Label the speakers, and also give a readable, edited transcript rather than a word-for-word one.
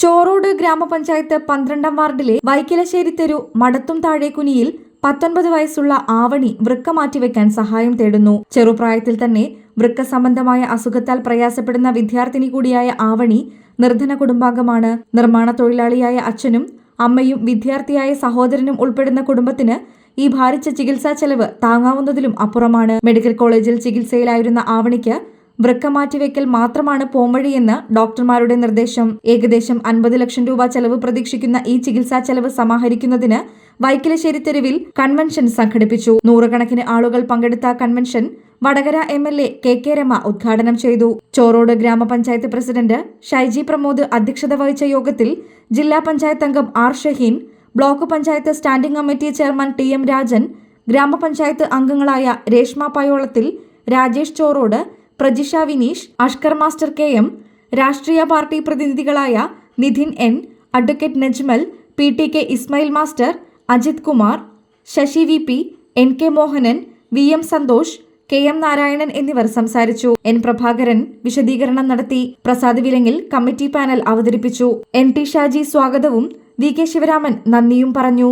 Speaker 1: ചോറോട് ഗ്രാമപഞ്ചായത്ത് 12-ാം വാർഡിലെ വൈക്കിലശ്ശേരി തെരു മടത്തും താഴേക്കുനിയിൽ 19 വയസ്സുള്ള ആവണി വൃക്ക മാറ്റിവെക്കാൻ സഹായം തേടുന്നു. ചെറുപ്രായത്തിൽ തന്നെ വൃക്ക സംബന്ധമായ അസുഖത്താൽ പ്രയാസപ്പെടുന്ന വിദ്യാർത്ഥിനി കൂടിയായ ആവണി നിർധന കുടുംബാംഗമാണ്. നിർമ്മാണ തൊഴിലാളിയായ അച്ഛനും അമ്മയും വിദ്യാർത്ഥിയായ സഹോദരനും ഉൾപ്പെടുന്ന കുടുംബത്തിന് ഈ ഭാരിച്ച ചികിത്സാ ചെലവ് താങ്ങാവുന്നതിലും അപ്പുറമാണ്. മെഡിക്കൽ കോളേജിൽ ചികിത്സയിലായിരുന്ന ആവണിക്ക് വൃക്ക മാറ്റിവെക്കൽ മാത്രമാണ് പോംവഴിയെന്ന് ഡോക്ടർമാരുടെ നിർദ്ദേശം. ഏകദേശം 50 ലക്ഷം രൂപ ചെലവ് പ്രതീക്ഷിക്കുന്ന ഈ ചികിത്സാ ചെലവ് സമാഹരിക്കുന്നതിന് വൈക്കിലശ്ശേരി തെരുവിൽ കൺവെൻഷൻ സംഘടിപ്പിച്ചു. നൂറുകണക്കിന് ആളുകൾ പങ്കെടുത്ത convention Vadakara MLA KK Rama ഉദ്ഘാടനം ചെയ്തു. ചോറോട് ഗ്രാമപഞ്ചായത്ത് പ്രസിഡന്റ് ഷൈജി പ്രമോദ് അധ്യക്ഷത വഹിച്ച യോഗത്തിൽ ജില്ലാ പഞ്ചായത്ത് അംഗം R Shaheen, block panchayat standing committee chairman TM Rajan, ഗ്രാമപഞ്ചായത്ത് അംഗങ്ങളായ രേഷ്മ പയോളത്തിൽ, രാജേഷ് ചോറോട്, പ്രജിഷ വിനീഷ്, അഷ്കർ മാസ്റ്റർ KM, രാഷ്ട്രീയ പാർട്ടി പ്രതിനിധികളായ Nidhin N, advocate Najmal, PTK Ismail master, Ajith Kumar, Sasi VP, NK Mohanan, VM Santhosh, KM Narayanan എന്നിവർ സംസാരിച്ചു. N പ്രഭാകരൻ വിശദീകരണം നടത്തി. പ്രസാദ് വിലങ്ങിൽ കമ്മിറ്റി പാനൽ അവതരിപ്പിച്ചു. NT ഷാജി സ്വാഗതവും VK ശിവരാമൻ നന്ദിയും പറഞ്ഞു.